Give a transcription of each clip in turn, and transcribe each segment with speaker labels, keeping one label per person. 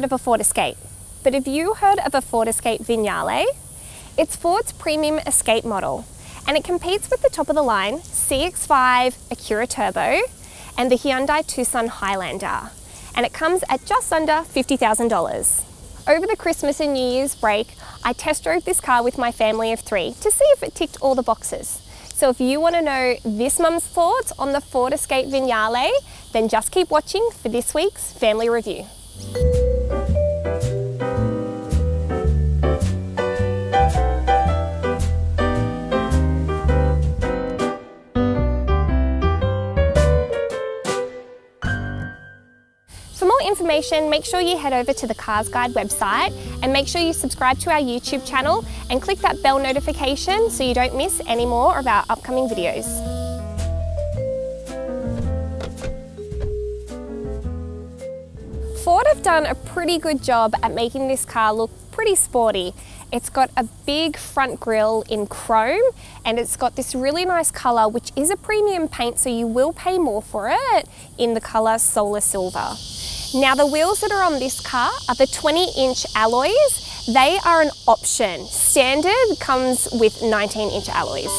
Speaker 1: heard of a Ford Escape, but have you heard of a Ford Escape Vignale? It's Ford's premium escape model, and it competes with the top-of-the-line CX-5 Acura Turbo and the Hyundai Tucson Highlander, and it comes at just under $50,000. Over the Christmas and New Year's break, I test drove this car with my family of 3 to see if it ticked all the boxes. So if you want to know this mum's thoughts on the Ford Escape Vignale, then just keep watching for this week's family review. For more information, make sure you head over to the CarsGuide website and make sure you subscribe to our YouTube channel and click that bell notification so you don't miss any more of our upcoming videos. Ford have done a pretty good job at making this car look pretty sporty. It's got a big front grille in chrome and it's got this really nice colour, which is a premium paint, so you will pay more for it, in the colour Solar Silver. Now the wheels that are on this car are the 20-inch alloys. They are an option. Standard comes with 19-inch alloys.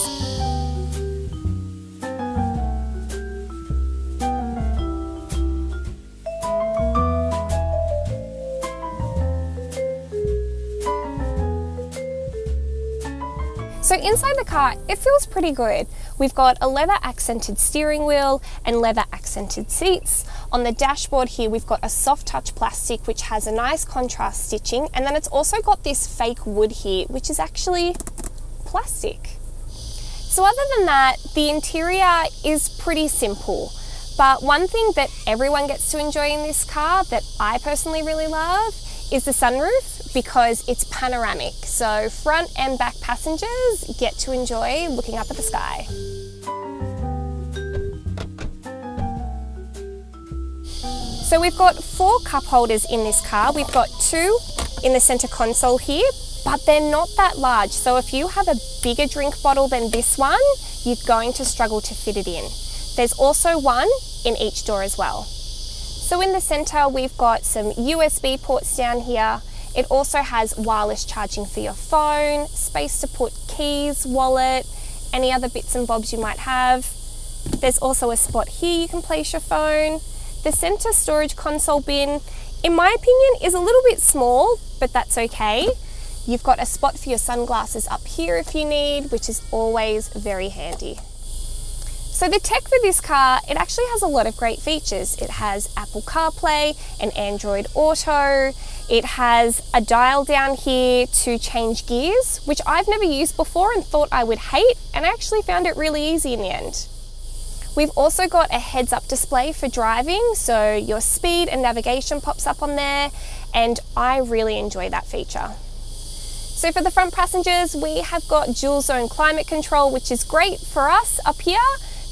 Speaker 1: So inside the car, it feels pretty good. We've got a leather accented steering wheel and leather accented seats. On the dashboard here, we've got a soft touch plastic which has a nice contrast stitching, and then it's also got this fake wood here, which is actually plastic. So other than that, the interior is pretty simple. But one thing that everyone gets to enjoy in this car that I personally really love is the sunroof, because it's panoramic. So front and back passengers get to enjoy looking up at the sky. So we've got 4 cup holders in this car. We've got 2 in the center console here, but they're not that large. So if you have a bigger drink bottle than this one, you're going to struggle to fit it in. There's also 1 in each door as well. So in the center, we've got some USB ports down here. It also has wireless charging for your phone, space to put keys, wallet, any other bits and bobs you might have. There's also a spot here you can place your phone. The center storage console bin, in my opinion, is a little bit small, but that's okay. You've got a spot for your sunglasses up here if you need, which is always very handy. So the tech for this car, it actually has a lot of great features. It has Apple CarPlay and Android Auto. It has a dial down here to change gears, which I've never used before and thought I would hate, and I actually found it really easy in the end. We've also got a heads-up display for driving, so your speed and navigation pops up on there, and I really enjoy that feature. So for the front passengers, we have got dual zone climate control, which is great for us up here,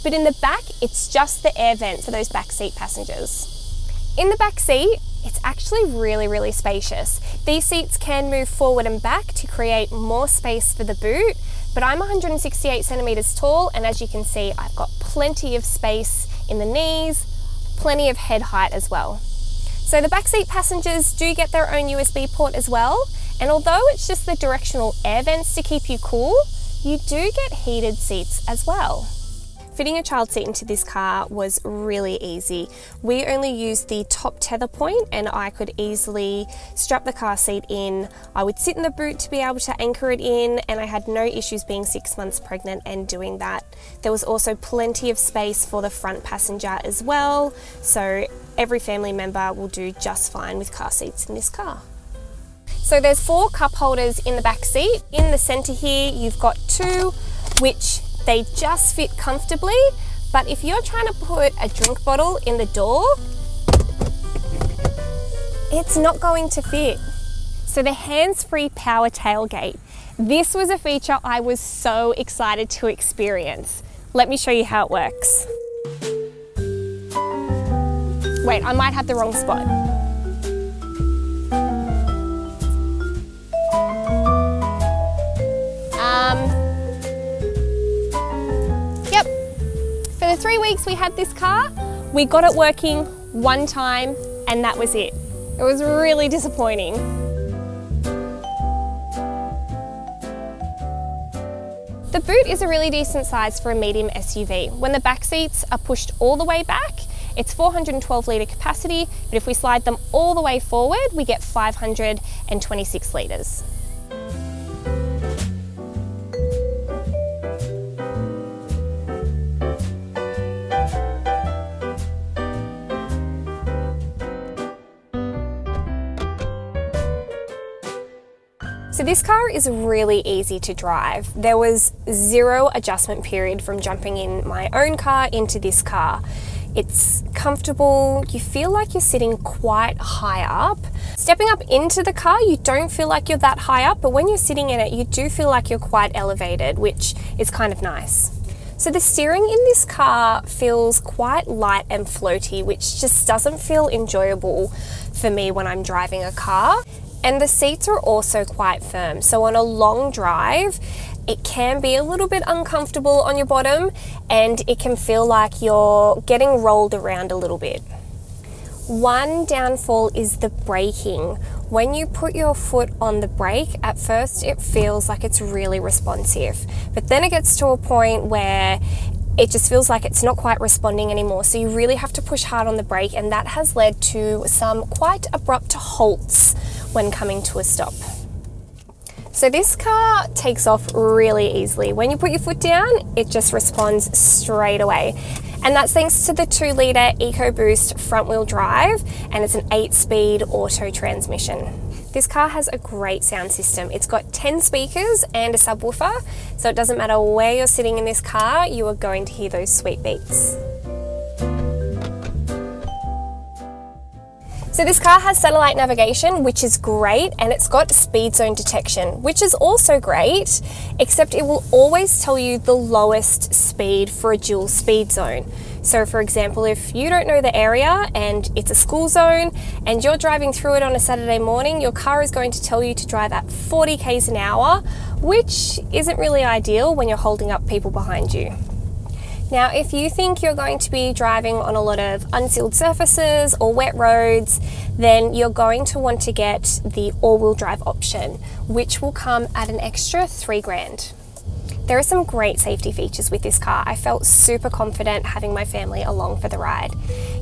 Speaker 1: but in the back, it's just the air vent for those back seat passengers. In the back seat, it's actually really spacious. These seats can move forward and back to create more space for the boot, but I'm 168 centimeters tall, and as you can see, I've got plenty of space in the knees, plenty of head height as well. So the backseat passengers do get their own USB port as well, and although it's just the directional air vents to keep you cool, you do get heated seats as well. Fitting a child seat into this car was really easy. We only used the top tether point and I could easily strap the car seat in. I would sit in the boot to be able to anchor it in, and I had no issues being 6 months pregnant and doing that. There was also plenty of space for the front passenger as well, so every family member will do just fine with car seats in this car. So there's 4 cup holders in the back seat. In the center here, you've got 2, which they just fit comfortably, but if you're trying to put a drink bottle in the door, it's not going to fit. So the hands-free power tailgate. This was a feature I was so excited to experience. Let me show you how it works. Wait, I might have the wrong spot. Yep, for the 3 weeks we had this car, we got it working one time and that was it. It was really disappointing. The boot is a really decent size for a medium SUV. When the back seats are pushed all the way back, it's 412 litre capacity, but if we slide them all the way forward, we get 526 litres. So this car is really easy to drive. There was zero adjustment period from jumping in my own car into this car. It's comfortable, you feel like you're sitting quite high up. Stepping up into the car, you don't feel like you're that high up, but when you're sitting in it, you do feel like you're quite elevated, which is kind of nice. So the steering in this car feels quite light and floaty, which just doesn't feel enjoyable for me when I'm driving a car. And the seats are also quite firm, so on a long drive, it can be a little bit uncomfortable on your bottom and it can feel like you're getting rolled around a little bit. One downfall is the braking. When you put your foot on the brake, at first it feels like it's really responsive, but then it gets to a point where it just feels like it's not quite responding anymore, so you really have to push hard on the brake, and that has led to some quite abrupt halts when coming to a stop. So this car takes off really easily. When you put your foot down, it just responds straight away. And that's thanks to the 2-litre EcoBoost front-wheel drive, and it's an 8-speed auto transmission. This car has a great sound system. It's got 10 speakers and a subwoofer, so it doesn't matter where you're sitting in this car, you are going to hear those sweet beats. So this car has satellite navigation, which is great, and it's got speed zone detection, which is also great, except it will always tell you the lowest speed for a dual speed zone. So for example, if you don't know the area and it's a school zone and you're driving through it on a Saturday morning, your car is going to tell you to drive at 40 k's an hour, which isn't really ideal when you're holding up people behind you. Now, if you think you're going to be driving on a lot of unsealed surfaces or wet roads, then you're going to want to get the all-wheel drive option, which will come at an extra $3,000. There are some great safety features with this car. I felt super confident having my family along for the ride.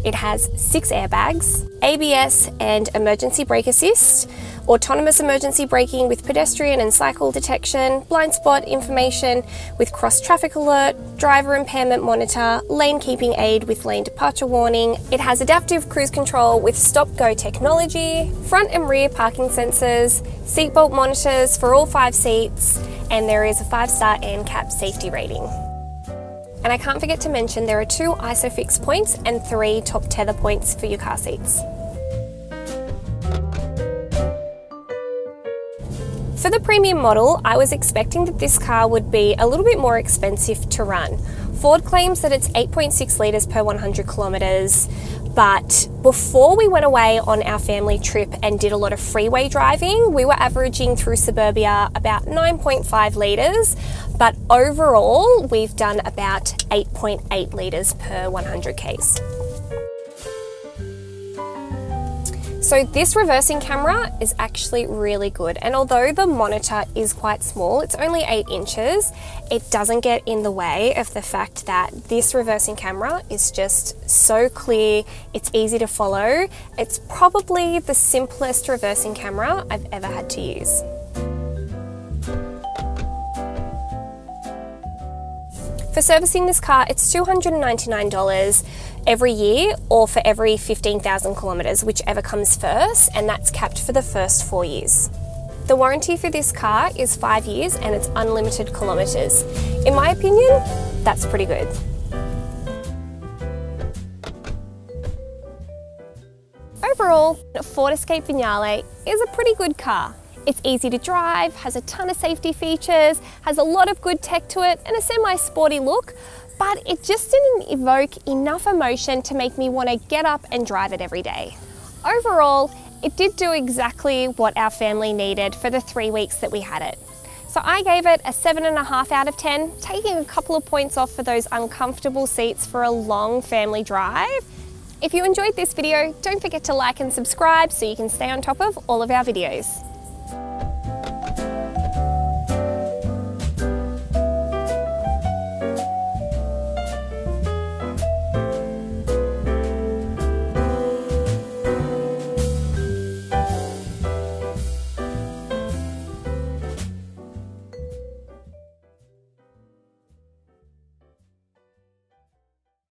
Speaker 1: It has 6 airbags, ABS and emergency brake assist, autonomous emergency braking with pedestrian and cycle detection, blind spot information with cross traffic alert, driver impairment monitor, lane keeping aid with lane departure warning. It has adaptive cruise control with stop-go technology, front and rear parking sensors, seatbelt monitors for all 5 seats, and there is a 5-star ANCAP safety rating. And I can't forget to mention there are 2 ISOFIX points and 3 top tether points for your car seats. For the premium model, I was expecting that this car would be a little bit more expensive to run. Ford claims that it's 8.6 litres per 100 kilometres, but before we went away on our family trip and did a lot of freeway driving, we were averaging through suburbia about 9.5 litres, but overall we've done about 8.8 litres per 100 k's. So this reversing camera is actually really good, and although the monitor is quite small, it's only 8 inches, it doesn't get in the way of the fact that this reversing camera is just so clear, it's easy to follow. It's probably the simplest reversing camera I've ever had to use. For servicing this car, it's $299 every year, or for every 15,000 kilometres, whichever comes first, and that's capped for the first 4 years. The warranty for this car is 5 years and it's unlimited kilometres. In my opinion, that's pretty good. Overall, Ford Escape Vignale is a pretty good car. It's easy to drive, has a ton of safety features, has a lot of good tech to it and a semi-sporty look, but it just didn't evoke enough emotion to make me want to get up and drive it every day. Overall, it did do exactly what our family needed for the 3 weeks that we had it. So I gave it a 7.5 out of 10, taking a couple of points off for those uncomfortable seats for a long family drive. If you enjoyed this video, don't forget to like and subscribe so you can stay on top of all of our videos.